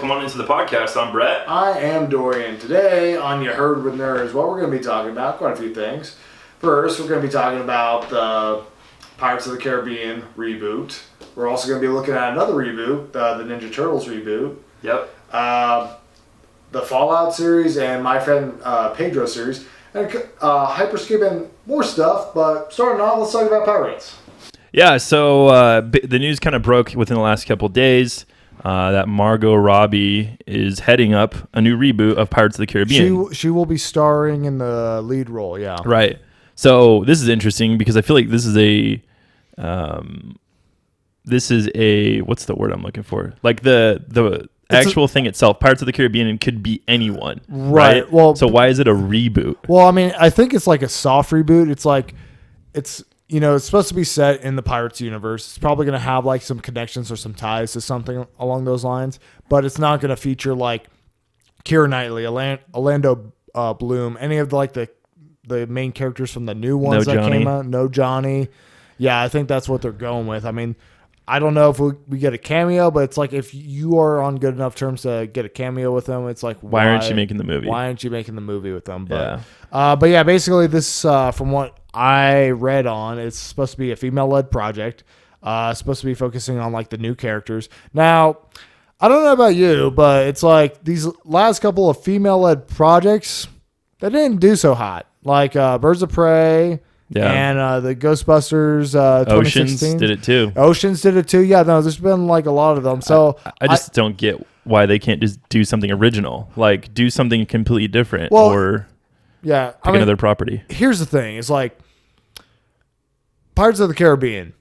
welcome on into the podcast. I'm Brett. I am Dorian. Today on You Heard with Nerds, what we're going to be talking about, quite a few things. First, we're going to be talking about the Pirates of the Caribbean reboot. We're also going to be looking at another reboot, the Ninja Turtles reboot. Yep. The Fallout series and My Friend Pedro series. And Hyperscape and more stuff, but starting off, let's talk about Pirates. Yeah, so the news kind of broke within the last couple of days. That Margot Robbie is heading up a new reboot of Pirates of the Caribbean. She will be starring in the lead role, yeah. Right. So this is interesting because I feel like this is a what's the word I'm looking for? Like the actual thing itself, Pirates of the Caribbean, could be anyone. Right. Well, so why is it a reboot? Well, I mean, I think it's like a soft reboot. It's supposed to be set in the Pirates universe. It's probably going to have like some connections or some ties to something along those lines, but it's not going to feature like Keira Knightley, Orlando Bloom, any of the main characters from the new ones that came out. No Johnny. Yeah, I think that's what they're going with. I mean, I don't know if we get a cameo, but it's like if you are on good enough terms to get a cameo with them, it's like why aren't you making the movie? Why aren't you making the movie with them? But yeah, basically this from what I read on, it's supposed to be a female-led project. Supposed to be focusing on like the new characters. Now, I don't know about you, but it's like these last couple of female-led projects, they didn't do so hot. Like Birds of Prey and the Ghostbusters 2016. Oceans did it too. Oceans did it too. Yeah, no, there's been like a lot of them. So I just don't get why they can't just do something original. Like do something completely different or pick another property. Here's the thing. It's like Pirates of the Caribbean,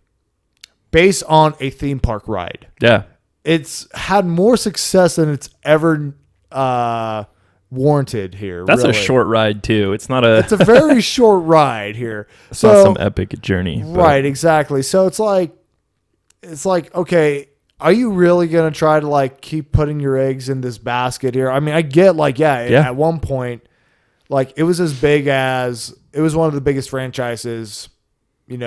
based on a theme park ride. Yeah. It's had more success than it's ever warranted here. That's really. A short ride too. It's a very short ride here. It's not some epic journey. Right, exactly. So it's like, okay, are you really going to try to like keep putting your eggs in this basket here? I mean, I get at one point, like it was as big as, it was one of the biggest franchises, I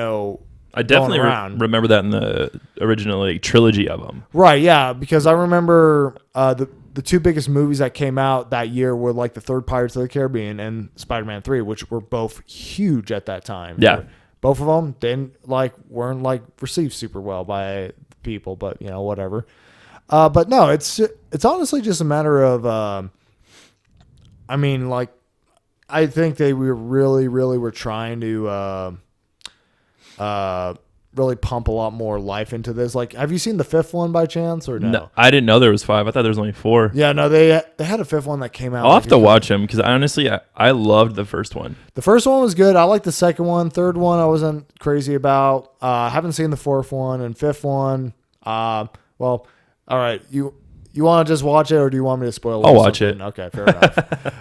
definitely remember that in the original trilogy of them. Right, yeah, because I remember the two biggest movies that came out that year were like the third Pirates of the Caribbean and Spider-Man 3, which were both huge at that time. Yeah. Both of them weren't received super well by people, but whatever. But no, it's honestly just a matter of I think they were really were trying to really pump a lot more life into this. Like, have you seen the fifth one by chance or no? I didn't know there was 5. I thought there was only 4. Yeah, no, they had a fifth one that came out. I'll have to watch them because honestly, I loved the first one. The first one was good. I liked the second one. Third one, I wasn't crazy about. I haven't seen the fourth one and fifth one. Well, all right, you want to just watch it, or do you want me to spoil it? I'll watch it. Okay, fair enough.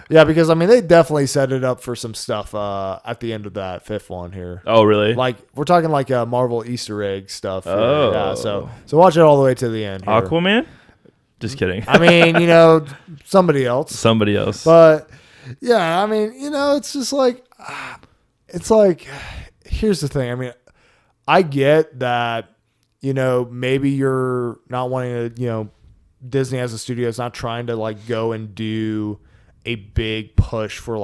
Yeah, because, they definitely set it up for some stuff at the end of that fifth one here. Oh, really? Like, we're talking like Marvel Easter egg stuff. Here. Oh. Yeah, so watch it all the way to the end here. Aquaman? Just kidding. Somebody else. Somebody else. But, yeah, it's just like, here's the thing. I get that, maybe you're not wanting to, Disney as a studio is not trying to go and do a big push for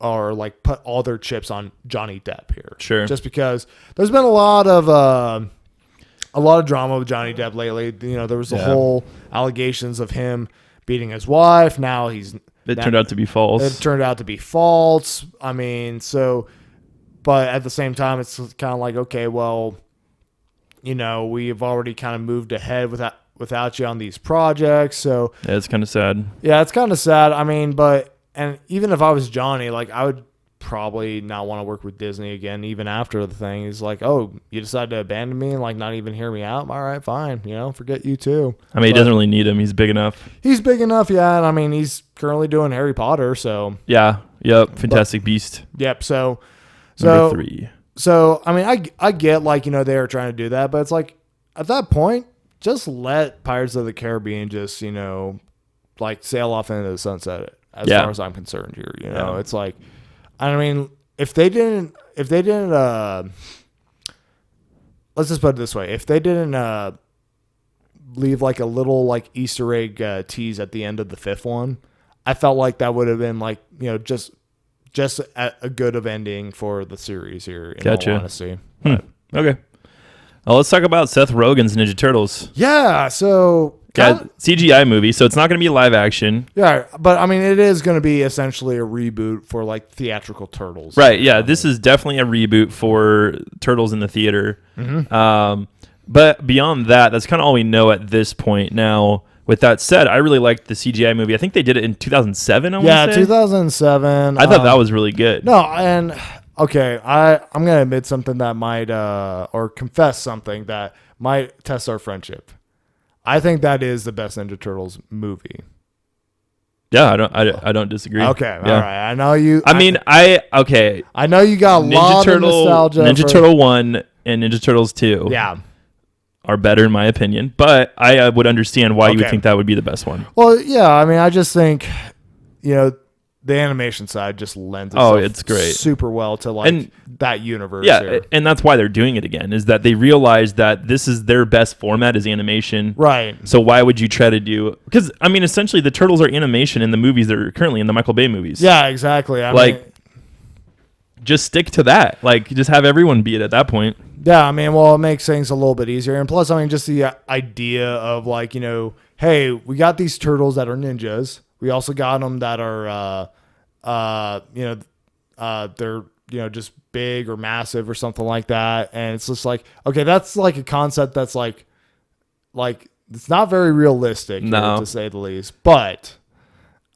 put all their chips on Johnny Depp here. Sure. Just because there's been a lot of drama with Johnny Depp lately. There was the whole allegations of him beating his wife. Now it turned out to be false. It turned out to be false. But at the same time, it's kind of like, okay, well, we've already kind of moved ahead without you on these projects. So yeah, it's kind of sad. Yeah, it's kind of sad. And even if I was Johnny, I would probably not want to work with Disney again, even after the thing. He's like, oh, you decided to abandon me and not even hear me out? All right, fine. Forget you too. He doesn't really need him. He's big enough. He's big enough, yeah. And he's currently doing Harry Potter, so. Yeah, yep. Fantastic Beast. Yep, so. Number 3. So, I get, they are trying to do that, but it's like, at that point, just let Pirates of the Caribbean just, sail off into the sunset as far as I'm concerned here. It's like, if they didn't, let's just put it this way. If they didn't leave like a little like Easter egg tease at the end of the 5th one, I felt like that would have been like, just a good of ending for the series here, in all honesty. Okay. Well, let's talk about Seth Rogen's Ninja Turtles. Yeah, so... CGI movie, so it's not going to be live action. Yeah, but I mean, it is going to be essentially a reboot for like theatrical Turtles. Right, yeah. This is definitely a reboot for Turtles in the theater. Mm-hmm. But beyond that, that's kind of all we know at this point. Now, with that said, I really liked the CGI movie. I think they did it in 2007, Yeah, 2007. I thought that was really good. No, and... Okay, I'm going to admit something that might, or confess something that might test our friendship. I think that is the best Ninja Turtles movie. Yeah, I don't disagree. Okay, yeah. All right. I know you. I know you got a lot of nostalgia. Ninja Turtle 1 and Ninja Turtles 2 are better in my opinion, but I would understand why you would think that would be the best one. Well, yeah, I mean, I just think, the animation side just lends itself it's great. Super well to that universe. Yeah, here. And that's why they're doing it again, is that they realize that this is their best format is animation. Right. So why would you try to do... Because, I mean, essentially the Turtles are animation in the movies that are currently in the Michael Bay movies. Yeah, exactly. I mean, just stick to that. Just have everyone be it at that point. Yeah, I mean, well, it makes things a little bit easier. And plus, I mean, just the idea of hey, we got these turtles that are ninjas. We also got them that are, they're, just big or massive or something like that. And it's just like, okay, that's like a concept that's like it's not very realistic, to say the least. But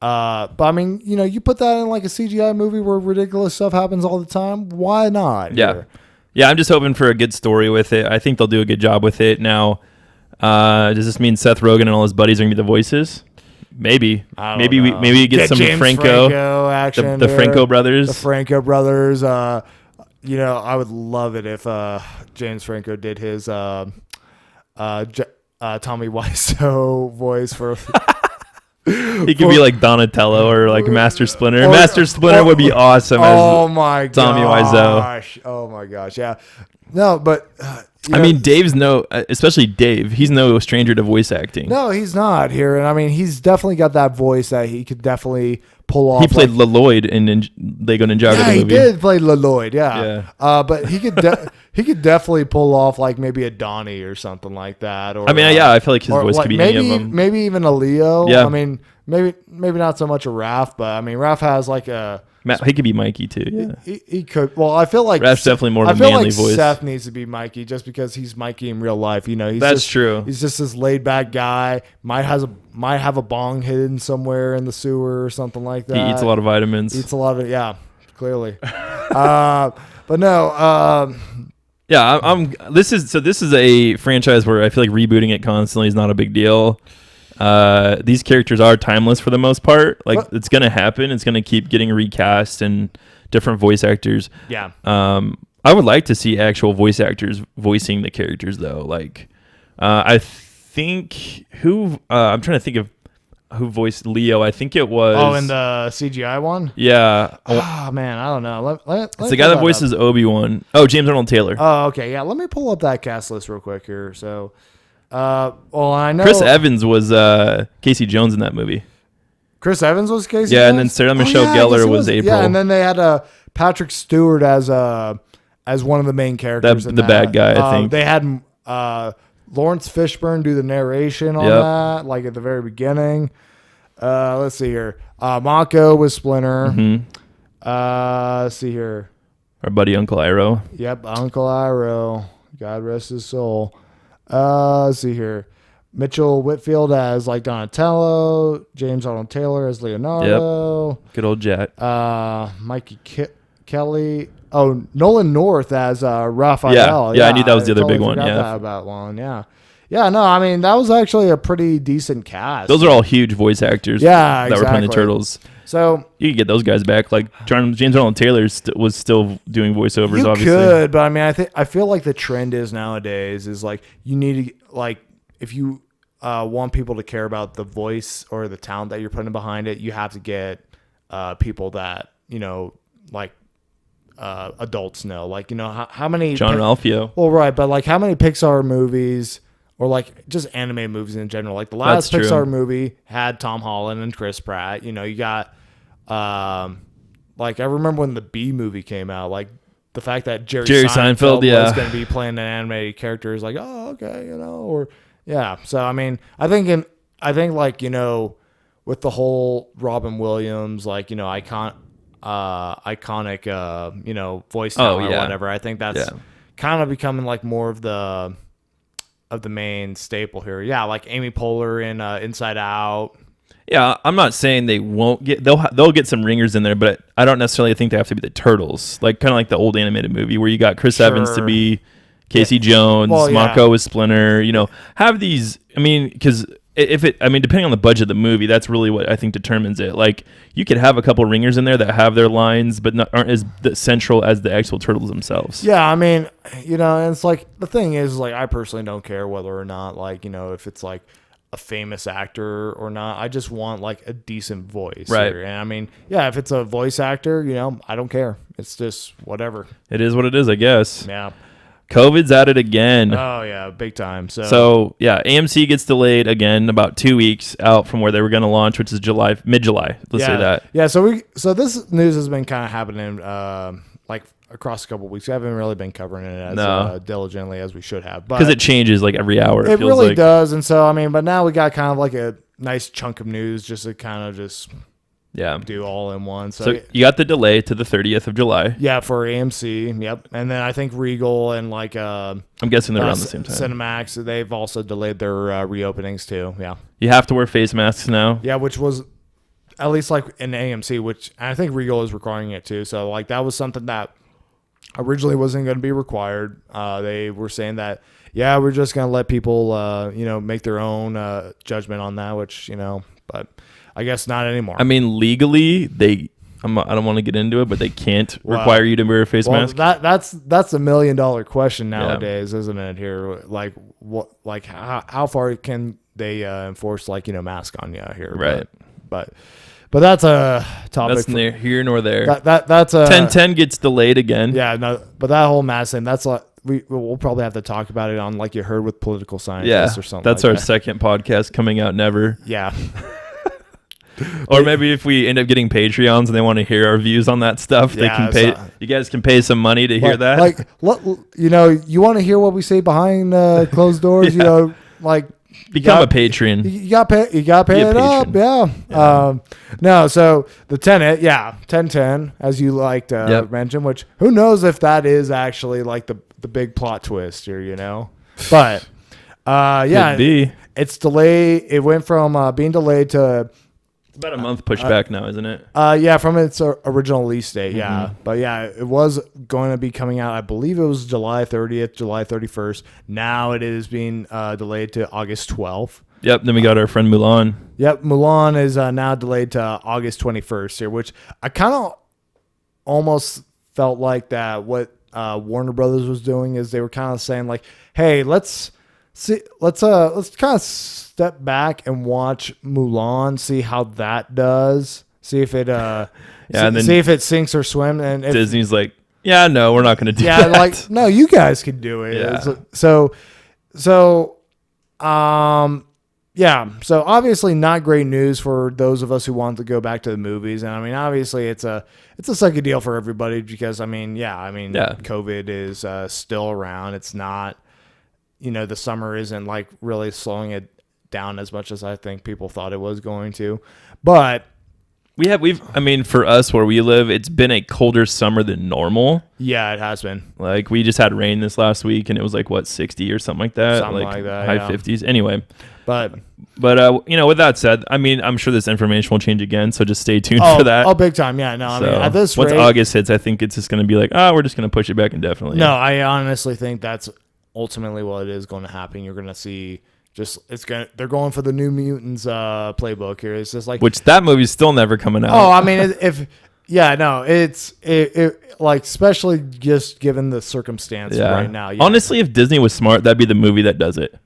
I mean, you put that in like a CGI movie where ridiculous stuff happens all the time. Why not? Yeah. Here? Yeah, I'm just hoping for a good story with it. I think they'll do a good job with it. Now, does this mean Seth Rogen and all his buddies are going to be the voices? Maybe we get some James Franco action. The Franco brothers. The Franco brothers. I would love it if James Franco did his Tommy Wiseau voice for. He could be like Donatello or like Master Splinter. Master Splinter would be awesome as Tommy Wiseau. Oh my gosh, yeah. No, but I mean, especially Dave, he's no stranger to voice acting. No, he's not here. And I mean, he's definitely got that voice that he could definitely pull off. He played Lloyd in Lego Ninjago the movie. He did play Lloyd, yeah. But he could definitely pull off like maybe a Donnie or something like that. Or I mean, I feel like his voice could be any of them. Maybe even a Leo. Yeah. I mean, maybe not so much a Raph, but I mean, Raph has like a... He could be Mikey too. Yeah, he could. Well, I feel like Raph's definitely more of a manly voice. Seth needs to be Mikey just because he's Mikey in real life. That's true. He's just this laid back guy. Might have a bong hidden somewhere in the sewer or something like that. He eats a lot of vitamins. Clearly. But no. Yeah, This is a franchise where I feel like rebooting it constantly is not a big deal. These characters are timeless for the most part. It's going to happen. It's going to keep getting recast and different voice actors. Yeah. I would like to see actual voice actors voicing the characters though. I think I'm trying to think of who voiced Leo. I think it was... in the CGI one? Yeah. Oh, man, I don't know. It's the guy that voices Obi-Wan. Oh, James Arnold Taylor. Oh, okay. Yeah, let me pull up that cast list real quick here. So... I know Chris Evans was Casey Jones in that movie. Chris Evans was Casey Yeah, Jones? and then Sarah Michelle Gellar was April. Yeah, and then they had Patrick Stewart as one of the main characters. The bad guy, I think. They had Lawrence Fishburne do the narration on that, like at the very beginning. Let's see here. Mako was Splinter. Mm-hmm. Let's see here. Our buddy Uncle Iroh. Yep, Uncle Iroh. God rest his soul. Let's see here. Mitchell Whitfield as like Donatello. James Arnold Taylor as Leonardo. Yep. Good old Jet. Mikey Kelly. Oh, Nolan North as Raphael. Yeah, I knew that was the other big one. Yeah, about one. Yeah. No, I mean that was actually a pretty decent cast. Those are all huge voice actors. Yeah, that were playing the Turtles. So you could get those guys back. Like James Arnold Taylor was still doing voiceovers. You obviously could, but I mean, I feel like the trend is nowadays is like you need to like if you want people to care about the voice or the talent that you're putting behind it, you have to get people that adults know. Like how many John Ralphio. Well, right, but like how many Pixar movies or like just animated movies in general. Like the last That's Pixar true. movie had Tom Holland and Chris Pratt. You know, you got like I remember when the Bee movie came out, like the fact that Jerry Seinfeld was going to be playing an animated character is like, oh, okay, you know, or yeah. So I mean, I think like, you know, with the whole Robin Williams, like, you know, iconic, you know, voice talent or whatever. I think that's kind of becoming like more of the main staple here. Yeah, like Amy Poehler in Inside Out. Yeah, I'm not saying they won't get. They'll get some ringers in there, but I don't necessarily think they have to be the Turtles. Like kind of like the old animated movie where you got Chris Evans to be Casey Jones, Mako with Splinter. You know, have these. I mean, because depending on the budget of the movie, that's really what I think determines it. Like you could have a couple ringers in there that have their lines, but aren't as central as the actual Turtles themselves. Yeah, I mean, you know, and it's like the thing is, like, I personally don't care whether or not, like, you know, if it's like a famous actor or not. I just want like a decent voice. Right. Here. And I mean, yeah, if it's a voice actor, you know, I don't care. It's just whatever. It is what it is, I guess. Yeah. COVID's at it again. Oh yeah, big time. So yeah, AMC gets delayed again, about 2 weeks out from where they were going to launch, which is mid-July. Let's say that. Yeah. So this news has been kind of happening like across a couple of weeks. We haven't really been covering it as diligently as we should have, because it changes like every hour. It really does. And so I mean, but now we got kind of like a nice chunk of news just to kind of just. Yeah. Do all in one. So you got the delay to the 30th of July. Yeah, for AMC. Yep. And then I think Regal and like I'm guessing they're around the same time. Cinemax, they've also delayed their reopenings too. Yeah. You have to wear face masks now. Yeah, which was at least like in AMC, which I think Regal is requiring it too. So like that was something that originally wasn't going to be required. They were saying that we're just going to let people you know, make their own judgment on that, which, you know, but I guess not anymore. I mean, legally, I don't want to get into it, but they can't require you to wear a face mask. That's a $1 million question nowadays, isn't it? Here, like what, like how far can they enforce, like, you know, mask on you here? Right. But that's a topic. That's neither here nor there. That's a 10/10 gets delayed again. Yeah, no, but that whole mask thing, that's like we'll probably have to talk about it on, like, You Heard with Political Scientists or something. That's like our that. second podcast coming out never. Yeah. Or maybe if we end up getting Patreons and they want to hear our views on that stuff, they can pay. You guys can pay some money to hear that. Like, you know, you want to hear what we say behind closed doors. You know, like become a patron. You got pay it up. Yeah. No. So the Tenet, 10/10, as you like to mention. Which who knows if that is actually like the big plot twist here. You know, but Could be. It's delayed. It went from being delayed to. About a month pushback now, isn't it? From its original release date, But it was going to be coming out, I believe it was July 30th, July 31st. Now it is being delayed to August 12th. Yep, then we got our friend Mulan. Yep, Mulan is now delayed to August 21st here, which I kind of almost felt like that what Warner Brothers was doing is they were kind of saying like, hey, let's kind of step back and watch Mulan, see how that does, see if it see if it sinks or swims. And Disney's like, no, we're not going to do that. Yeah, like, no, you guys can do it. Yeah. So obviously not great news for those of us who want to go back to the movies. And I mean, obviously it's a sucky deal for everybody because COVID is still around. It's not. You know, the summer isn't like really slowing it down as much as I think people thought it was going to. But for us where we live, it's been a colder summer than normal. Yeah, it has been. Like we just had rain this last week and it was like 60 or something like that. Something like that. High 50s. Anyway. But you know, with that said, I mean, I'm sure this information will change again, so just stay tuned for that. Oh, big time. Yeah, no, I mean, at this once rate, August hits, I think it's just going to be like, we're just going to push it back indefinitely. No, I honestly think that's ultimately what it is going to happen. You're going to see they're going for the New Mutants playbook here. It's just like, which that movie's still never coming out. Oh, I mean, it's like, especially just given the circumstances right now. Yeah. Honestly, if Disney was smart, that'd be the movie that does it.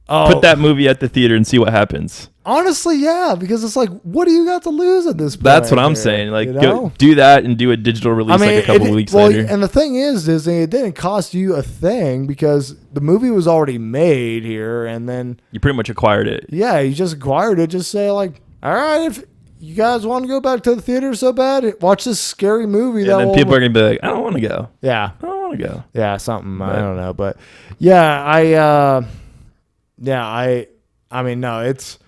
Oh. Put that movie at the theater and see what happens. honestly, yeah, because it's like, what do you got to lose at this point? That's what I'm here, saying. Like, you know? go do that and do a digital release like a couple weeks later. And the thing is, Disney, it didn't cost you a thing because the movie was already made here, and then You pretty much acquired it. yeah, you just acquired it. Just say like, all right, if you guys want to go back to the theater so bad, watch this scary movie. And then people are gonna be like, I don't want to go. yeah, I don't want to go. yeah, something But- I don't know, but yeah, I mean, no, it's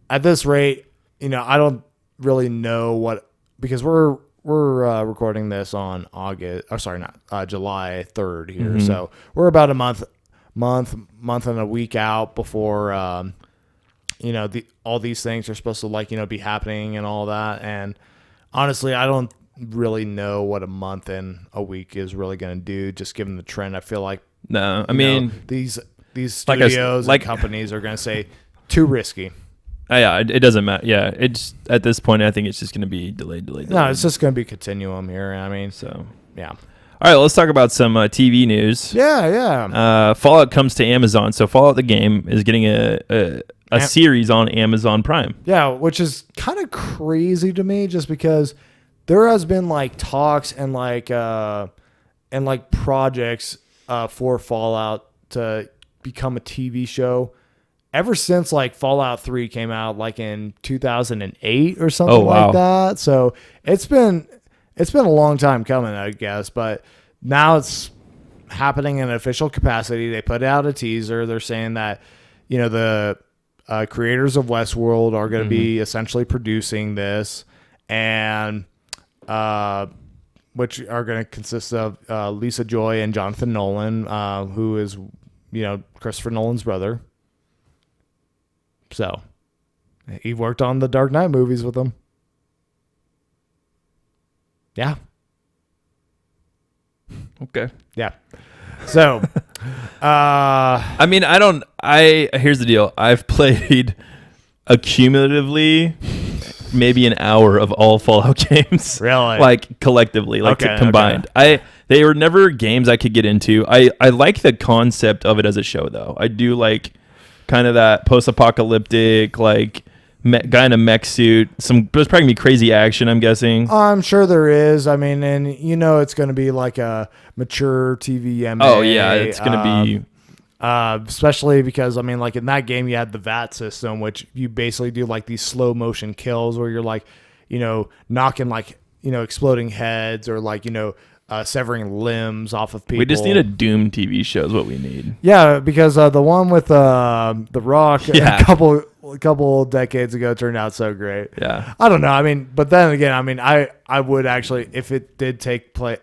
at this rate, you know, I don't really know what, because we're recording this on July 3rd here. Mm-hmm. So we're about a month and a week out before, you know, all these things are supposed to, like, you know, be happening and all that. And honestly, I don't really know what a month and a week is really going to do, just given the trend. I feel like, No, I you mean, know, these like I s- studios like- and companies are going to say too risky. yeah, it doesn't matter. Yeah, it's at this point, I think it's just gonna be delayed. No, it's just going to be continuum here. I mean, So, yeah. all right, let's talk about some TV news. Yeah. Fallout comes to Amazon. So Fallout the game is getting a series on Amazon Prime. Yeah, which is kind of crazy to me just because there has been like talks and like projects for Fallout to become a TV show ever since like Fallout 3 came out like in 2008 or something Oh, wow. like that. So it's been a long time coming, I guess, but now it's happening in an official capacity. They put out a teaser. They're saying that, you know, the creators of Westworld are going to be essentially producing this, and which are going to consist of Lisa Joy and Jonathan Nolan, who is, you know, Christopher Nolan's brother. So he worked on the Dark Knight movies with them. Yeah. Okay. Yeah. So, I mean, here's the deal. I've played accumulatively maybe an hour of all Fallout games. Really? Like collectively, like Okay, combined. They were never games I could get into. I like the concept of it as a show though. I do like kind of that post-apocalyptic, like guy in a mech suit. There's probably gonna be crazy action, I'm guessing. I'm sure there is. I mean, and you know, it's going to be like a mature TVMA. Oh yeah, it's gonna be. Especially because, I mean, like in that game, you had the VAT system, which you basically do like these slow motion kills where you're like, you know, knocking like, you know, exploding heads or like, you know, severing limbs off of people. We just need a Doom TV show is what we need. Yeah, because the one with The Rock Yeah. a couple decades ago turned out so great. Yeah. I don't know. I mean, but then again, I mean, I would actually, if it did take like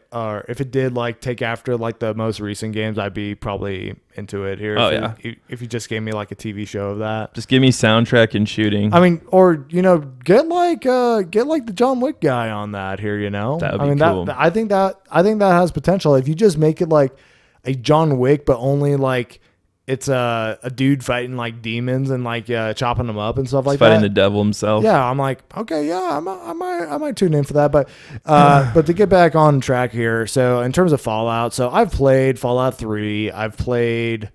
take after like the most recent games, I'd be probably into it here. Oh, if you just gave me like a TV show of that. Just give me soundtrack and shooting. I mean, or you know, get like the John Wick guy on that here. You know, That would be I mean, cool. I think that has potential if you just make it like a John Wick, but only like it's a dude fighting like demons and like chopping them up and stuff like Fighting that. the devil himself. Yeah, I'm like, okay, yeah, I might tune in for that. But but to get back on track here, so in terms of Fallout, so I've played Fallout 3. I've played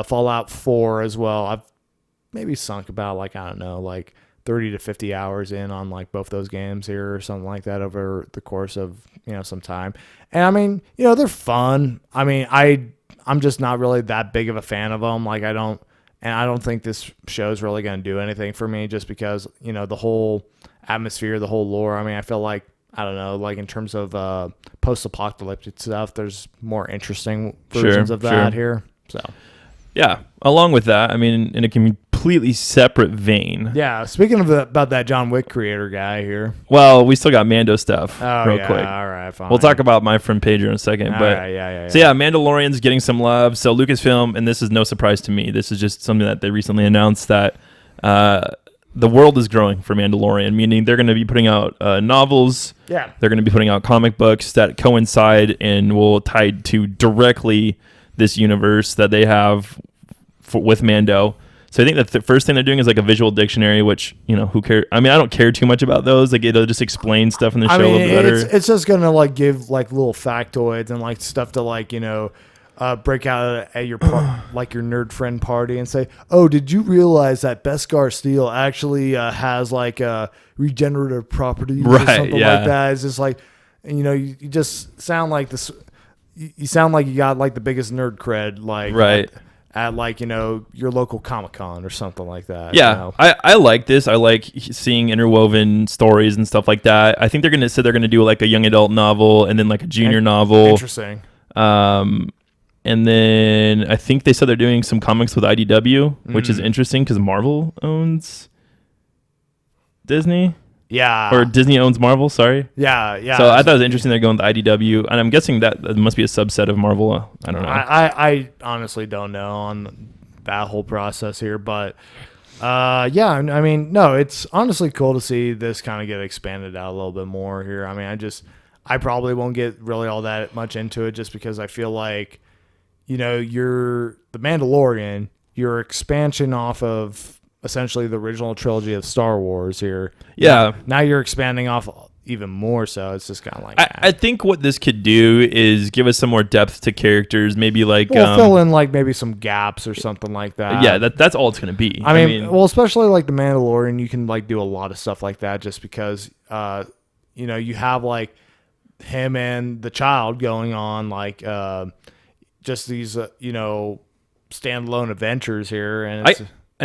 Fallout 4 as well. I've maybe sunk about like, I don't know, like 30 to 50 hours in on like both those games here or something like that over the course of, you know, some time. And I mean, you know, they're fun. I mean, I'm just not really that big of a fan of them. Like I don't think this show is really going to do anything for me just because, you know, the whole atmosphere, the whole lore. I mean, I feel like, I don't know, like in terms of post-apocalyptic stuff, there's more interesting versions of that here. So, yeah. Along with that, I mean, in a completely separate vein. yeah, speaking of about that John Wick creator guy here. Well, we still got Mando stuff Oh, real yeah, quick. all right, fine. We'll talk about my friend Pedro in a second. All but right, yeah. So yeah, Mandalorian's getting some love. So Lucasfilm, and this is no surprise to me, this is just something that they recently announced that the world is growing for Mandalorian, meaning they're going to be putting out novels. Yeah. They're going to be putting out comic books that coincide and will tie to directly this universe that they have with Mando. So I think that the first thing they're doing is like a visual dictionary, which, you know, who cares? I mean, I don't care too much about those. Like it'll just explain stuff in the show a little bit better. It's just gonna like give like little factoids and like stuff to like, you know, break out at your like your nerd friend party and say, "Oh, did you realize that Beskar steel actually has like regenerative properties or something like that?" It's just like, you just sound like this. You sound like you got like the biggest nerd cred, like at like your local Comic-Con or something like that. Yeah, I like this. I like seeing interwoven stories and stuff like that. I think they're gonna do like a young adult novel and then like a junior novel. Interesting. And then I think they said they're doing some comics with IDW, which is interesting because Marvel owns Disney. Yeah. Or Disney owns Marvel, sorry. Yeah. So I thought it was interesting they're going with IDW, and I'm guessing that must be a subset of Marvel. I don't know. I honestly don't know on that whole process here, but yeah, I mean, no, it's honestly cool to see this kind of get expanded out a little bit more here. I mean, I probably won't get really all that much into it just because I feel like, you're the Mandalorian, your expansion off of essentially the original trilogy of Star Wars here. Yeah. Now you're expanding off even more, so it's just kind of like I think what this could do is give us some more depth to characters, maybe like fill in like maybe some gaps or something like that. Yeah, that's all it's going to be. I mean, well, especially like the Mandalorian, you can like do a lot of stuff like that just because you have like him and the child going on like just these standalone adventures here, and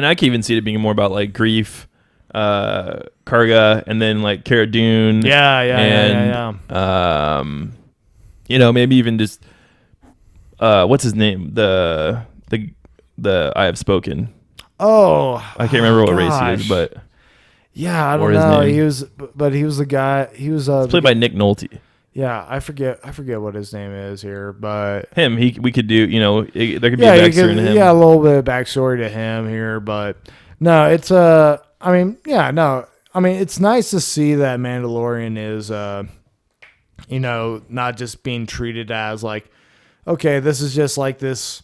I can even see it being more about like Grief, Karga, and then like Cara Dune. Yeah. Maybe even just what's his name? The I Have Spoken. Oh, I can't remember what race he is, but yeah, I don't know. He was the guy. He was played by Nick Nolte. Yeah, I forget what his name is here, but him. We could do. There could be a backstory to him. Yeah, a little bit of backstory to him here, but no, it's I mean, it's nice to see that Mandalorian is not just being treated as like, okay, this is just like this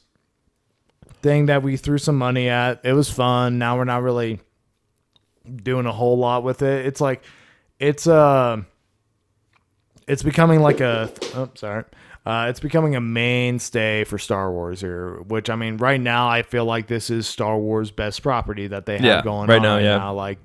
thing that we threw some money at. It was fun. Now we're not really doing a whole lot with it. It's like it's becoming like it's becoming a mainstay for Star Wars here, which I mean, right now I feel like this is Star Wars' best property that they have going right on now. Yeah, now. Like,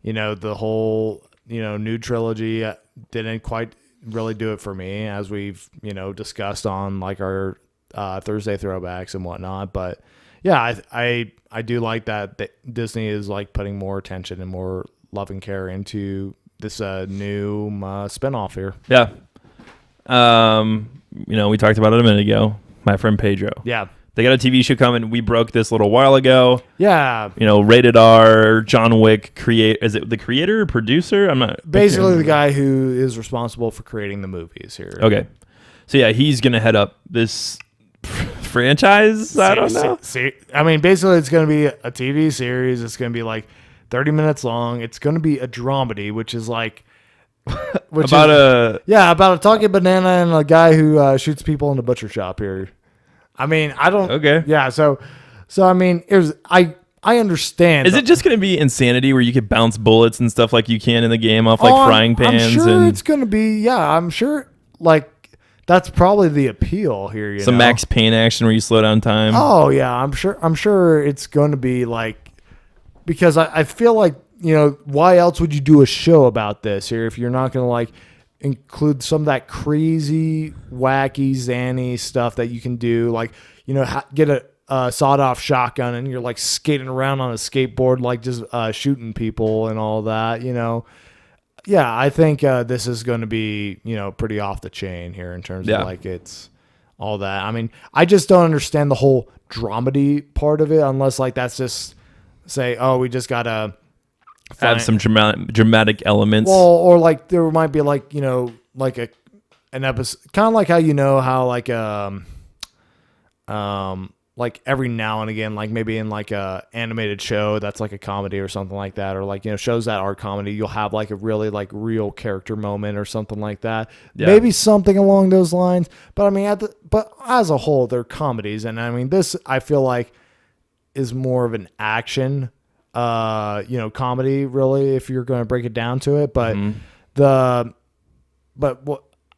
the whole new trilogy didn't quite really do it for me, as we've discussed on like our Thursday throwbacks and whatnot. But yeah, I do like that Disney is like putting more attention and more love and care into this new spinoff here. Yeah. We talked about it a minute ago. My Friend Pedro. Yeah. They got a TV show coming. We broke this a little while ago. Yeah. Rated R, John Wick is it the creator or producer? I'm not. Basically the guy who is responsible for creating the movies here. Okay. So yeah, he's going to head up this franchise. I don't know. I mean, basically it's going to be a TV series. It's going to be like 30 minutes long. It's going to be a dramedy, which is like about a talking banana and a guy who shoots people in the butcher shop here. I mean, I don't. Okay. Yeah. So I mean, I understand. Is it just going to be insanity where you could bounce bullets and stuff like you can in the game off like frying pans? I'm sure it's going to be. Yeah, I'm sure. Like that's probably the appeal here. Some Max Payne action where you slow down time. Oh yeah, I'm sure it's going to be like, because I feel like why else would you do a show about this here if you're not going to like include some of that crazy, wacky, zany stuff that you can do, like get a sawed-off shotgun and you're like skating around on a skateboard, like just shooting people and all that. Yeah, I think this is going to be pretty off the chain here in terms of like it's all that. I mean, I just don't understand the whole dramedy part of it, unless like that's just say, oh, we just gotta add some dramatic elements. Well, or like there might be like like an episode, kind of like how like every now and again, like maybe in like a animated show that's like a comedy or something like that, or like shows that are comedy, you'll have like a really like real character moment or something like that. Yeah. Maybe something along those lines. But I mean, but as a whole, they're comedies, and I mean this I feel like is more of an action comedy, really, if you're going to break it down to it. But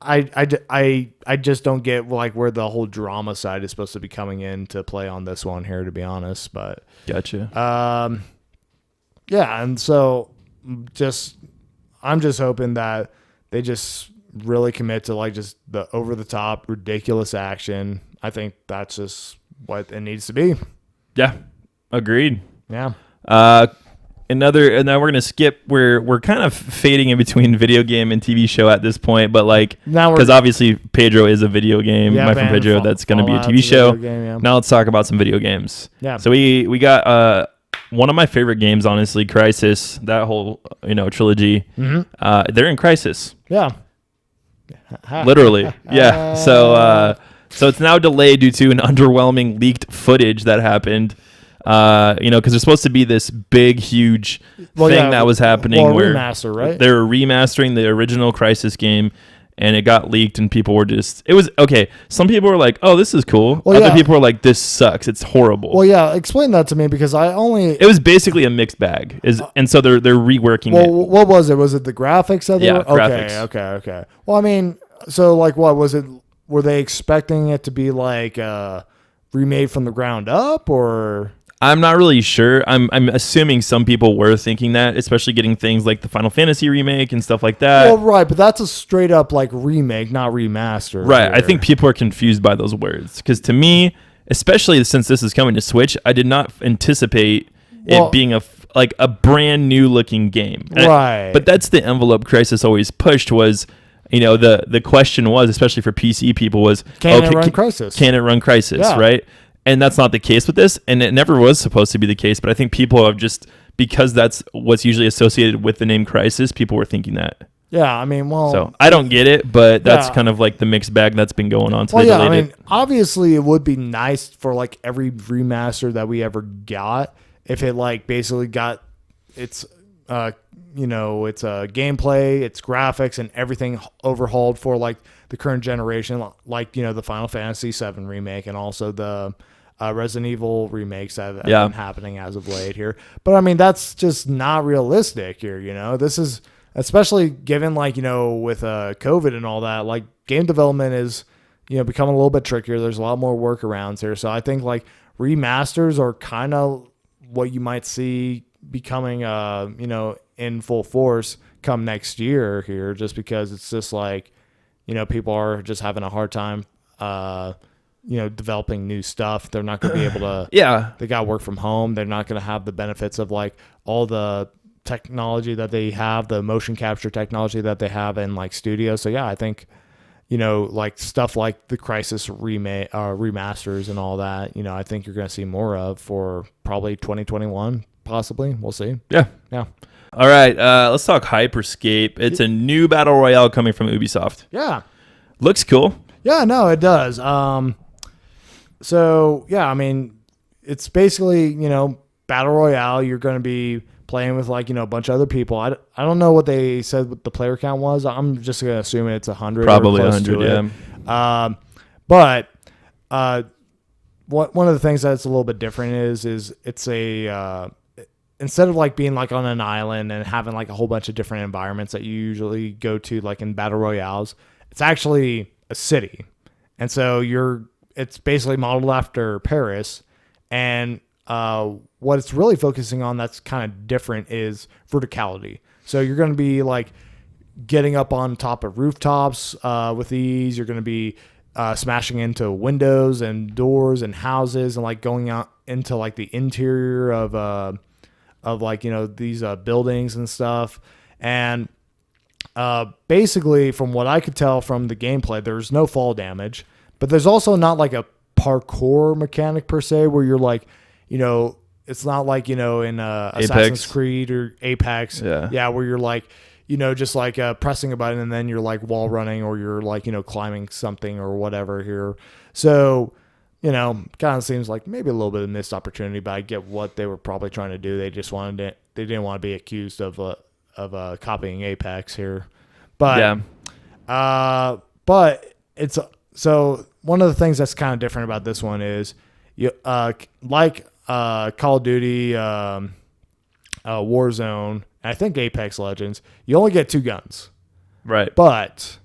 I just don't get like where the whole drama side is supposed to be coming in to play on this one here, to be honest. But Gotcha. yeah, and so I'm just hoping that they just really commit to like just the over the top ridiculous action. I think that's just what it needs to be. Yeah, agreed. Yeah. And now we're gonna skip. We're kind of fading in between video game and TV show at this point, but like because obviously Pedro is a video game. Yeah, My friend Pedro, that's gonna be a TV show. Game, yeah. Now let's talk about some video games. Yeah. So we got one of my favorite games, honestly, Crysis. That whole trilogy. Mm-hmm. They're in Crysis. Yeah. Literally. Yeah. So it's now delayed due to an underwhelming leaked footage that happened. Because there's supposed to be this big, huge thing that was happening where remaster, right? They were remastering the original Crysis game, and it got leaked, and people were it was okay. Some people were like, "Oh, this is cool." Other people were like, "This sucks. It's horrible." Well, yeah, explain that to me because It was basically a mixed bag, and so they're reworking it. What was it? Was it the graphics that they were? Graphics. Okay. Well, I mean, so like, what was it? Were they expecting it to be like remade from the ground up, or? I'm not really sure. I'm assuming some people were thinking that, especially getting things like the Final Fantasy remake and stuff like that. Well, right, but that's a straight up like remake, not remaster. Right. I think people are confused by those words because to me, especially since this is coming to Switch, I did not anticipate it being a brand new looking game. Right. But that's the envelope Crysis always pushed was, the question was, especially for PC people, was can it run Crysis? Can it run Crysis? Yeah. Right. And that's not the case with this, and it never was supposed to be the case. But I think people have just, because that's what's usually associated with the name Crysis, people were thinking that. Yeah, I mean, well... So, I don't get it, but that's kind of like the mixed bag that's been going on. So obviously it would be nice for like every remaster that we ever got if it like basically got its, its gameplay, its graphics, and everything overhauled for like the current generation, like, the Final Fantasy VII remake and also the... Resident Evil remakes that have been happening as of late here. But I mean, that's just not realistic here, This is, especially given like, with COVID and all that, like game development is, becoming a little bit trickier. There's a lot more workarounds here. So I think like remasters are kind of what you might see becoming, in full force come next year here, just because it's just like, people are just having a hard time, developing new stuff. They're not going to be able to, they got to work from home. They're not going to have the benefits of like all the technology that they have, the motion capture technology that they have in like studios. So yeah, I think, like stuff like the Crysis remake, remasters and all that, I think you're going to see more of for probably 2021, possibly. We'll see. Yeah. All right. Let's talk Hyperscape. It's a new battle royale coming from Ubisoft. Yeah. Looks cool. Yeah, no, it does. So yeah, I mean, it's basically, battle royale. You're going to be playing with like, a bunch of other people. I don't know what they said what the player count was. I'm just going to assume it's 100. Probably 100, yeah. But one of the things that's a little bit different is it's a instead of like being like on an island and having like a whole bunch of different environments that you usually go to like in battle royales, it's actually a city. And so it's basically modeled after Paris, and what it's really focusing on that's kind of different is verticality. So you're going to be like getting up on top of rooftops with these. You're going to be smashing into windows and doors and houses and like going out into like the interior of like, these buildings and stuff. And basically, from what I could tell from the gameplay, there's no fall damage. But there's also not like a parkour mechanic per se where you're like, it's not like, in Assassin's Creed or Apex. Yeah. Where you're like, just like pressing a button and then you're like wall running or you're like, climbing something or whatever here. So, kind of seems like maybe a little bit of missed opportunity, but I get what they were probably trying to do. They just they didn't want to be accused of copying Apex here. But, but it's, so one of the things that's kind of different about this one is like Call of Duty, Warzone, and I think Apex Legends, you only get 2 guns. Right. But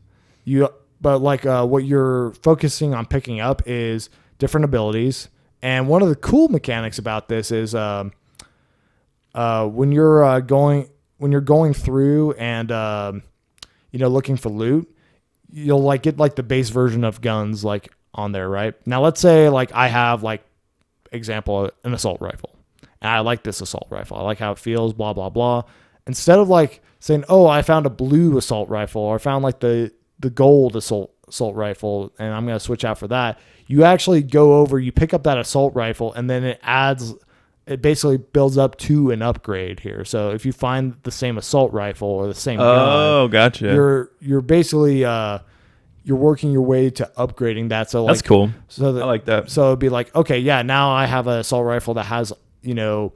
what you're focusing on picking up is different abilities. And one of the cool mechanics about this is when you're going through and looking for loot, you'll like get like the base version of guns like on there, right? Now let's say like I have like example an assault rifle, and I like this assault rifle. I like how it feels, blah blah blah. Instead of like saying, "Oh, I found a blue assault rifle," or I found like the gold assault rifle, and I'm gonna switch out for that. You actually go over, you pick up that assault rifle, and then it basically builds up to an upgrade here. So if you find the same assault rifle or the same gun, gotcha. You're basically you're working your way to upgrading that. So like, that's cool. So I like that. So it'd be like, okay, yeah, now I have an assault rifle that has a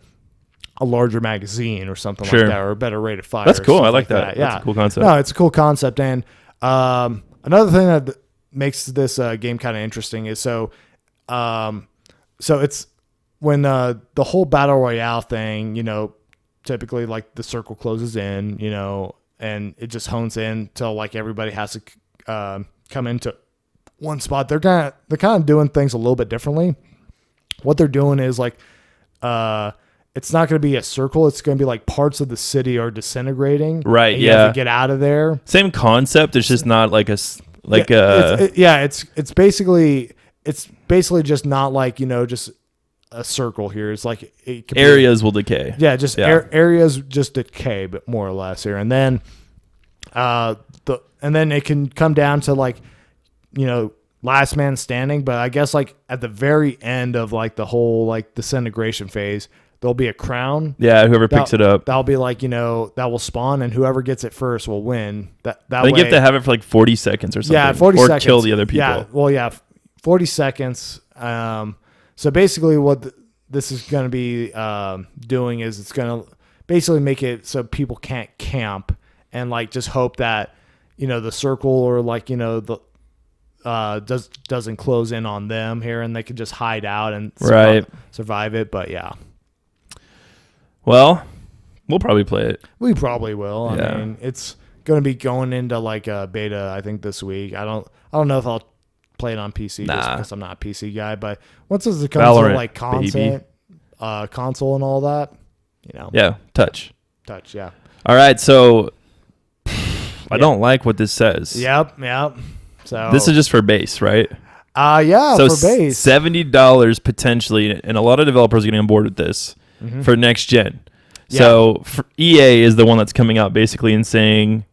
larger magazine or something like that, or a better rate of fire. That's cool. I like that. Yeah, that's a cool concept. No, it's a cool concept. And another thing that makes this game kind of interesting is so it's when the whole battle royale thing, typically like the circle closes in, and it just hones in till like everybody has to come into one spot. They're kind of doing things a little bit differently. What they're doing is like it's not going to be a circle. It's going to be like parts of the city are disintegrating. Right. And you have to get out of there. Same concept. It's just not like it's basically just not like, just a circle here. It's like areas will decay. Yeah. Just areas just decay, but more or less here. And then, and then it can come down to like, last man standing. But I guess like at the very end of like the whole like disintegration phase, there'll be a crown. Yeah, whoever picks it up. That'll be like, that will spawn, and whoever gets it first will win. That I think you have to have it for like 40 seconds or something. Yeah, 40 seconds. Or kill the other people. Yeah, well, yeah, 40 seconds. So basically what this is going to be doing is it's going to basically make it so people can't camp and like just hope that, the circle or like, the doesn't close in on them here, and they can just hide out and survive it. But yeah. Well, we'll probably play it. We probably will. Yeah. I mean, it's going to be going into like a beta, I think, this week. I don't know if I'll play it on PC just because I'm not a PC guy. But once it comes Valorant, to like console and all that, Yeah, touch. Yeah. All right, so I don't like what this says. Yep. So this is just for base, right? Yeah, so for base. $70 potentially, and a lot of developers are getting on board with this for next gen. Yeah. So EA is the one that's coming out basically and saying,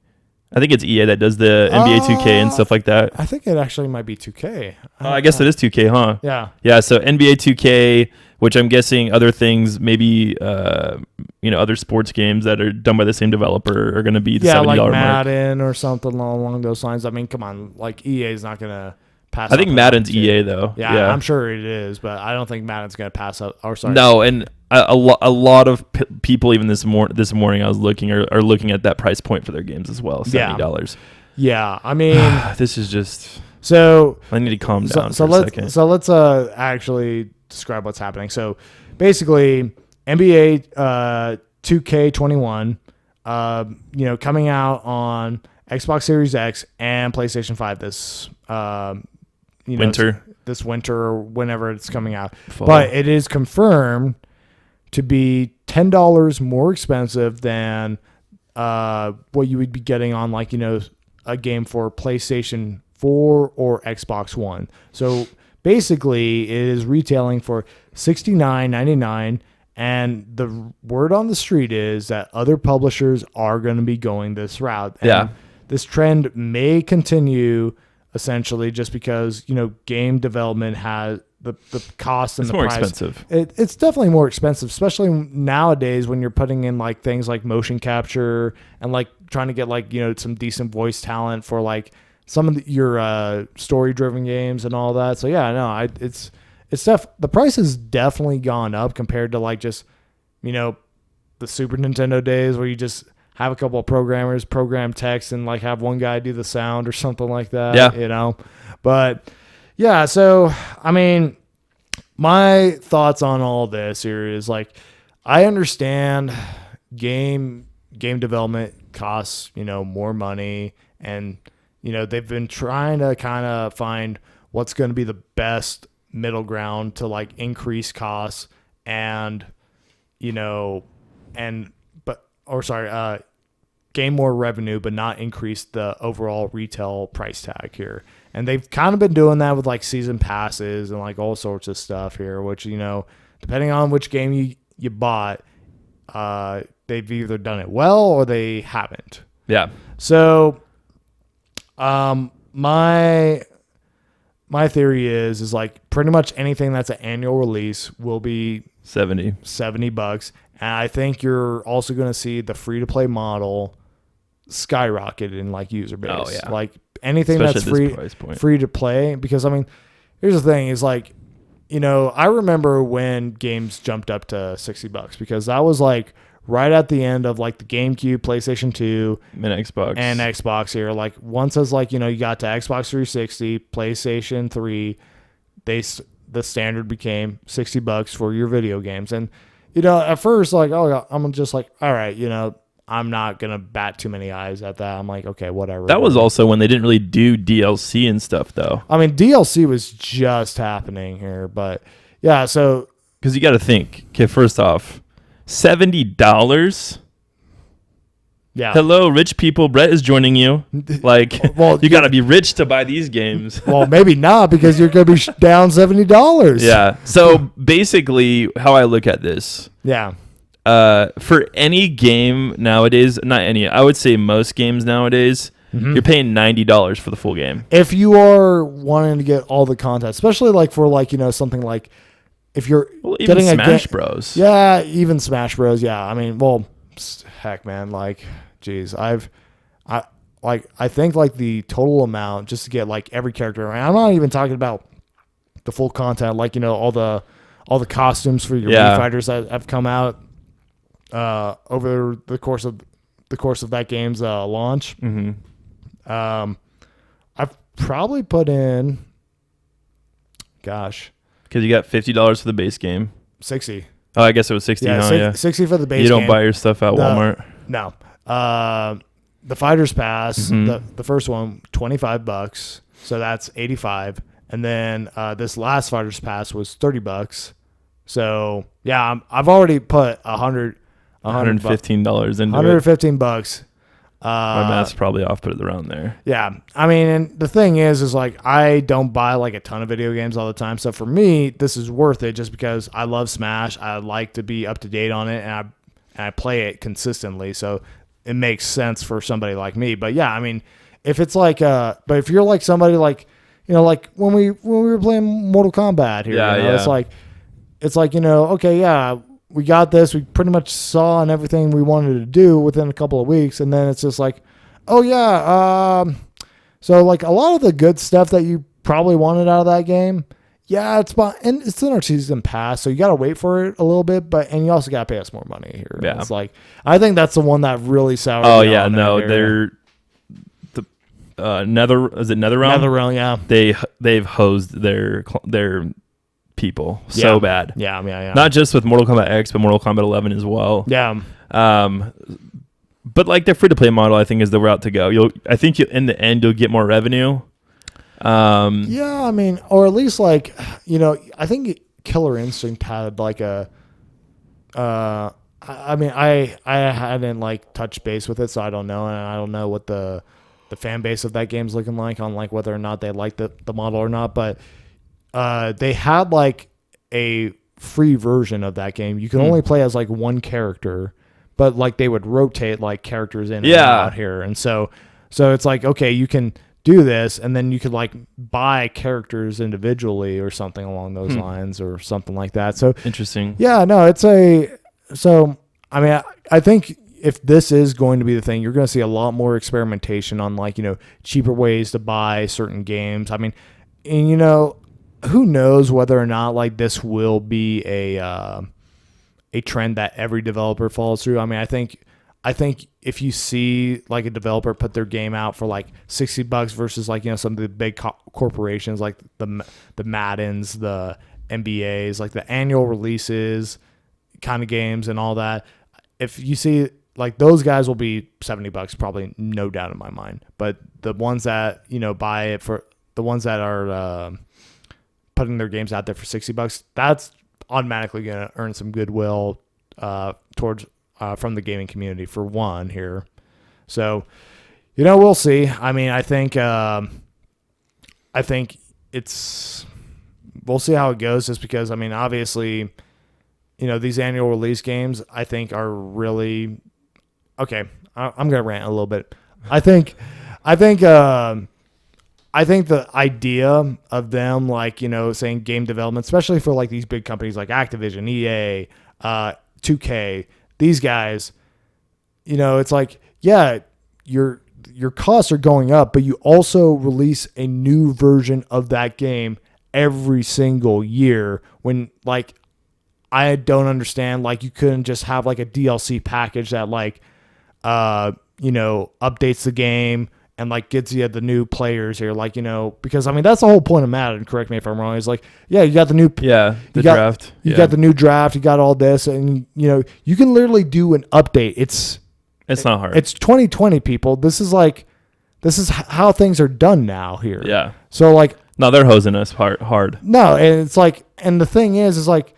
I think it's EA that does the NBA 2K and stuff like that. I think it actually might be 2K. I guess it is 2K, huh? Yeah. Yeah, so NBA 2K, which I'm guessing other things, maybe other sports games that are done by the same developer are going to be the $70 like mark. Madden or something along those lines. I mean, come on, like EA is not going to pass. I think Madden's EA though. Yeah, I'm sure it is, but I don't think Madden's going to pass up. Or sorry, no, and a lot of people even this morning I was looking are looking at that price point for their games as well, $70. Yeah, I mean, this is just so. I need to calm down for a second. So let's actually describe what's happening. So basically, NBA 2K21, coming out on Xbox Series X and PlayStation 5 this winter. This winter or whenever it's coming out. Fall. But it is confirmed to be $10 more expensive than what you would be getting on like, a game for PlayStation 4 or Xbox One. So basically it is retailing for $69.99, and the word on the street is that other publishers are going to be going this route. And this trend may continue essentially just because, game development has the cost and it's the more price. Expensive. It's definitely more expensive, especially nowadays when you're putting in like things like motion capture and like trying to get like, some decent voice talent for like some of your story driven games and all that. So the price has definitely gone up compared to like just, the Super Nintendo days where you just have a couple of programmers program text and like have one guy do the sound or something like that. Yeah. But yeah, so I mean, my thoughts on all this here is like, I understand game development costs, more money, and they've been trying to kind of find what's going to be the best middle ground to like increase costs and, gain more revenue, but not increase the overall retail price tag here. And they've kind of been doing that with like season passes and like all sorts of stuff here, which, depending on which game you bought, they've either done it well or they haven't. Yeah. So, my theory is like pretty much anything that's an annual release will be $70. And I think you're also going to see the free to play model skyrocket in like user base. Oh, yeah. Like anything Especially that's free to play. Because I mean, here's the thing is like, I remember when games jumped up to $60 because that was like right at the end of like the GameCube, PlayStation 2, and Xbox here. Like once as like, you got to Xbox 360, PlayStation 3, the standard became $60 for your video games. And, at first like, oh, I'm just like, all right, I'm not going to bat too many eyes at that. I'm like, okay, whatever. That was also when they didn't really do DLC and stuff, though. I mean, DLC was just happening here, but yeah, so. Because you got to think, okay, first off, $70? Yeah. Hello, rich people. Brett is joining you. Like, well, you got to be rich to buy these games. Well, maybe not because you're going to be down $70. Yeah. So basically, how I look at this. Yeah. For any game nowadays, not any, I would say most games nowadays, you're paying $90 for the full game. If you are wanting to get all the content, especially like for like, something like if you're even getting Smash Bros. Yeah, even Smash Bros. Yeah. I mean, well, heck, man, like, geez, I think like the total amount just to get like every character, and I'm not even talking about the full content, like, all the costumes for your Wii fighters that have come out over the course of that game's launch. I've probably put in, gosh, because you got $50 for the base game. 60. Oh, I guess it was 60. Yeah, 60 for the base game. You don't buy your stuff at Walmart. No. The Fighters Pass, the first one, $25. So that's $85. And then this last Fighters Pass was $30. So yeah, I've already put $115 into $115. My math's probably off, but it's around there. Yeah. I mean, and the thing is like, I don't buy like a ton of video games all the time. So for me, this is worth it just because I love Smash. I like to be up to date on it and I play it consistently. So it makes sense for somebody like me. But yeah, I mean, if it's like, but if you're like somebody like, like when we were playing Mortal Kombat here, it's like, okay, yeah, we got this. We pretty much saw and everything we wanted to do within a couple of weeks. And then it's just like, oh yeah. So like a lot of the good stuff that you probably wanted out of that game. Yeah, it's in our season pass. So you got to wait for it a little bit, and you also got to pay us more money here. Yeah. It's like, I think that's the one that really soured. Oh yeah. No, they're the NetherRealm. NetherRealm. Yeah. They've hosed their people so bad. Yeah. Not just with Mortal Kombat X, but Mortal Kombat 11 as well. Yeah. But like their free to play model, I think is the route to go. In the end you'll get more revenue. Yeah, I mean, or at least like, I think Killer Instinct had like I hadn't like touched base with it, so I don't know, and I don't know what the fan base of that game's looking like on like whether or not they like the model or not, but they had like a free version of that game. You can only play as like one character, but like they would rotate like characters in and out here. And so it's like, okay, you can do this and then you could like buy characters individually or something along those lines or something like that. So interesting. Yeah, no, I mean, I think if this is going to be the thing, you're going to see a lot more experimentation on like, cheaper ways to buy certain games. I mean, and who knows whether or not like this will be a trend that every developer follows through. I mean, I think if you see like a developer put their game out for like $60 versus like, some of the big corporations like the Maddens, the NBAs, like the annual releases kind of games and all that. If you see like those guys will be $70, probably, no doubt in my mind. But the ones that, buy it for the ones that are putting their games out there for $60, that's automatically going to earn some goodwill towards from the gaming community for one here. So, we'll see. I mean, I think we'll see how it goes, just because, I mean, obviously, these annual release games, I think, are really okay. I'm going to rant a little bit. I think the idea of them, like, saying game development, especially for like these big companies like Activision, EA, 2K, these guys, it's like, yeah, your costs are going up, but you also release a new version of that game every single year. When, like, I don't understand, like, you couldn't just have like a DLC package that, like, updates the game and like gets you the new players here, like, because I mean that's the whole point of Madden. Correct me if I'm wrong. Is like, yeah, you got the new draft, you got the new draft, you got all this, and you can literally do an update. It's not hard. It's 2020, people. This is how things are done now here. Yeah. So like, no, they're hosing us hard. No, and it's like, and the thing is like,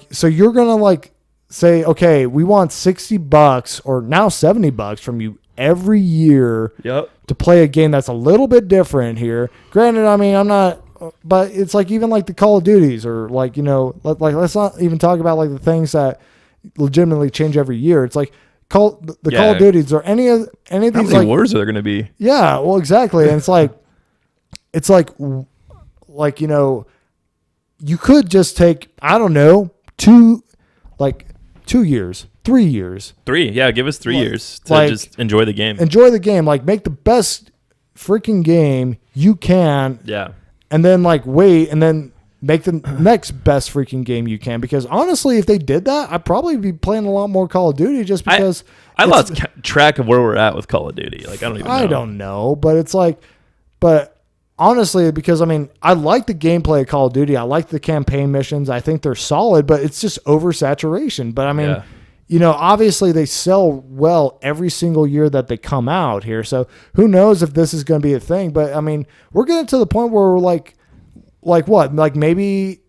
so you're gonna like say, okay, we want $60 or now $70 from you every year to play a game that's a little bit different here. Granted, I mean, I'm not, but it's like even like the Call of Duties, or like, let's not even talk about like the things that legitimately change every year. It's like Call of Duties or any of these. How many like, wars are there going to be? Yeah, well, exactly. And it's like, you could just take, I don't know, 2 years, 3 years. Give us 3 years to just enjoy the game. Enjoy the game. Like, make the best freaking game you can. Yeah. And then, like, wait, and then make the next best freaking game you can. Because, honestly, if they did that, I'd probably be playing a lot more Call of Duty, just because. I lost track of where we're at with Call of Duty. Like, I don't even know. I don't know. But it's like, honestly, because, I mean, I like the gameplay of Call of Duty. I like the campaign missions. I think they're solid, but it's just oversaturation. But, I mean, obviously they sell well every single year that they come out here. So who knows if this is going to be a thing. But, I mean, we're getting to the point where we're like what? Like maybe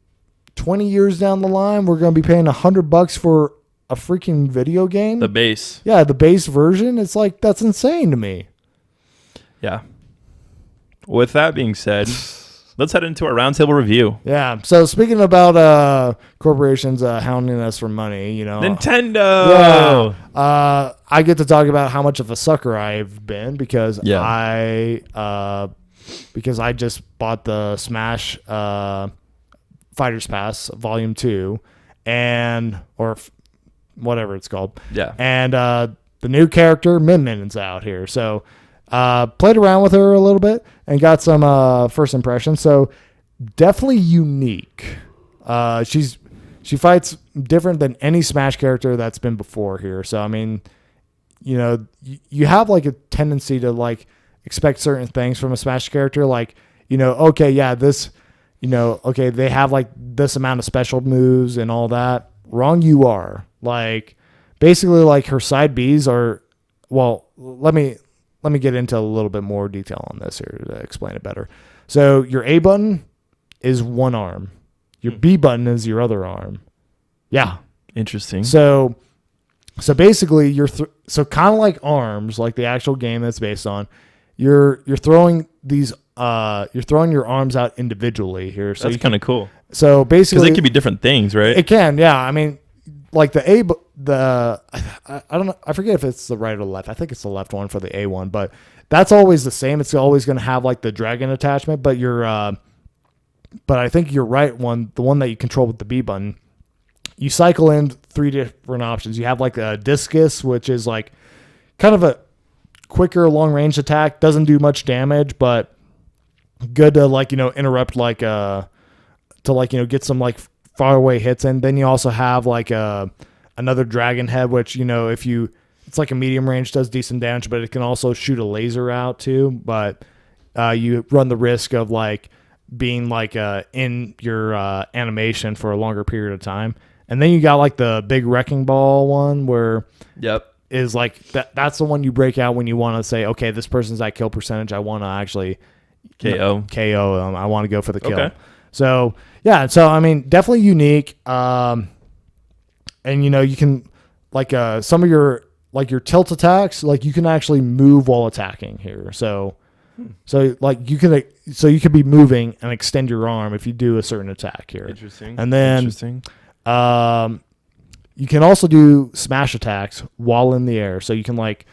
20 years down the line, we're going to be paying $100 for a freaking video game. The base. Yeah, the base version. It's like, that's insane to me. Yeah. With that being said, let's head into our roundtable review. Yeah. So speaking about corporations hounding us for money, Nintendo. Yeah. I get to talk about how much of a sucker I've been because I just bought the Smash Fighters Pass Volume 2 or whatever it's called. Yeah. And the new character Min Min's out here, so. Played around with her a little bit and got some first impressions. So definitely unique. She fights different than any Smash character that's been before here. So I mean, you have like a tendency to like expect certain things from a Smash character, like okay, yeah, this, okay, they have like this amount of special moves and all that. Wrong, you are. Like basically, like her side Bs are. Well, let me get into a little bit more detail on this here to explain it better. So your A button is one arm. Your B button is your other arm. Yeah. Interesting. So basically so kind of like ARMS, like the actual game that's based on, you're throwing these you're throwing your arms out individually here. So that's kind of cool. So basically, because they could be different things, right? It can, yeah. I mean, like I don't know. I forget if it's the right or the left. I think it's the left one for the A one, but that's always the same. It's always going to have like the dragon attachment, but but I think you're right. The one that you control with the B button, you cycle in 3 different options. You have like a discus, which is like kind of a quicker long range attack. Doesn't do much damage, but good to like, interrupt like, to like, get some like far away hits. And then you also have like another dragon head, which, it's like a medium range, does decent damage, but it can also shoot a laser out too. But you run the risk of like being like in your animation for a longer period of time. And then you got like the big wrecking ball one where is like that's the one you break out when you want to say, okay, this person's at kill percentage. I want to actually KO them. I want to go for the kill. Okay. So yeah, so I mean, definitely unique. And you can like some of your tilt attacks, like you can actually move while attacking here. So like you could be moving and extend your arm if you do a certain attack here. Interesting. And then you can also do smash attacks while in the air. So you can like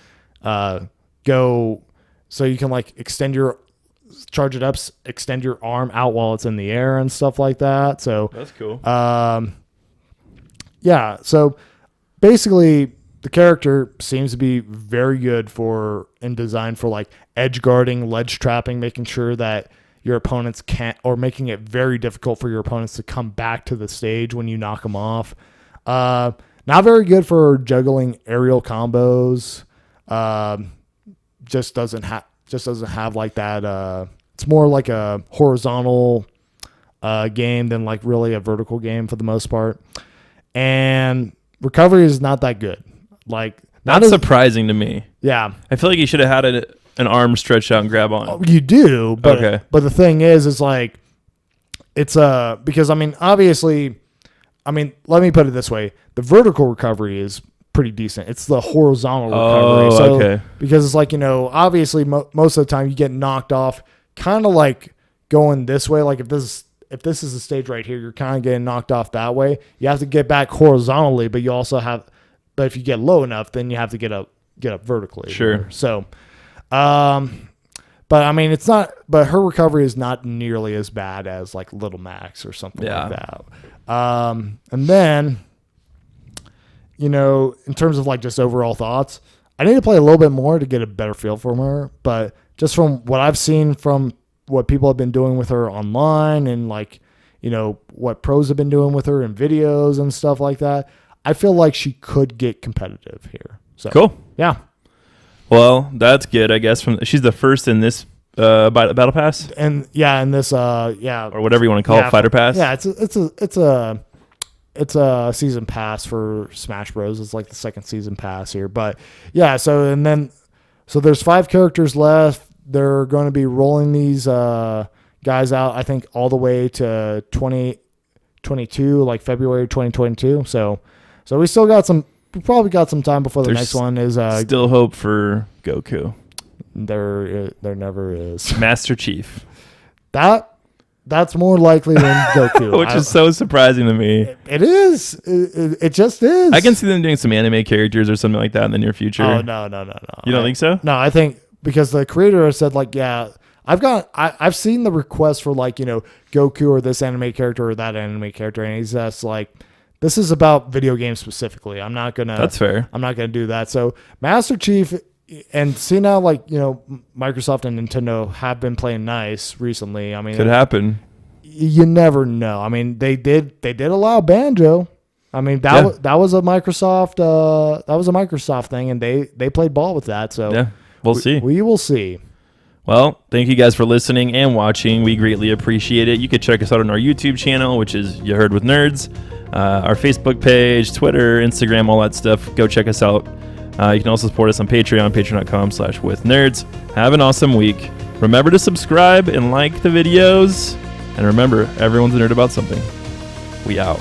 extend your charge it up, extend your arm out while it's in the air and stuff like that. So that's cool. Yeah. So basically, the character seems to be very good and designed for like edge guarding, ledge trapping, making sure that your opponents can't, or making it very difficult for your opponents to come back to the stage when you knock them off. Not very good for juggling aerial combos. Just doesn't have like that. It's more like a horizontal game than like really a vertical game for the most part. And recovery is not that good. Like not surprising to me. Yeah, I feel like you should have had an arm stretched out and grab on. You do, but but the thing is like it's because I mean obviously, I mean let me put it this way: the vertical recovery is pretty decent. It's the horizontal recovery. So, okay. Because it's like obviously most of the time you get knocked off, kind of like going this way. Like if this is the stage right here, you're kind of getting knocked off that way. You have to get back horizontally, but you also have. But if you get low enough, then you have to get up vertically. Sure. There. So, but I mean, it's not. But her recovery is not nearly as bad as like Little Max or something like that. And then, in terms of like just overall thoughts, I need to play a little bit more to get a better feel from her. But just from what I've seen from what people have been doing with her online and like, what pros have been doing with her in videos and stuff like that. I feel like she could get competitive here. So cool. Yeah. Well, that's good, I guess. She's the first in this battle pass, and in this or whatever you want to call it, fighter pass. Yeah, it's a season pass for Smash Bros. It's like the second season pass here, but yeah. So there's 5 characters left. They're going to be rolling these guys out. I think all the way to 2022, like February 2022. So we still got we probably got some time before the next one is. Still hope for Goku. There never is. Master Chief. That's more likely than Goku. Which is so surprising to me. It is. It just is. I can see them doing some anime characters or something like that in the near future. Oh, no. You don't think so? No, I think because the creator has said like, yeah, I've seen the request for like, Goku or this anime character or that anime character. And he's just like, this is about video games specifically. That's fair. I'm not going to do that. So Master Chief, and see now, like, Microsoft and Nintendo have been playing nice recently. I mean, could happen. You never know. I mean, they did allow Banjo. I mean, that was a Microsoft thing, and they played ball with that. So yeah, we'll see. We will see. Well, thank you guys for listening and watching. We greatly appreciate it. You can check us out on our YouTube channel, which is You Heard with Nerds, our Facebook page, Twitter, Instagram, all that stuff. Go check us out. You can also support us on Patreon, patreon.com/withnerds. Have an awesome week. Remember to subscribe and like the videos. And remember, everyone's a nerd about something. We out.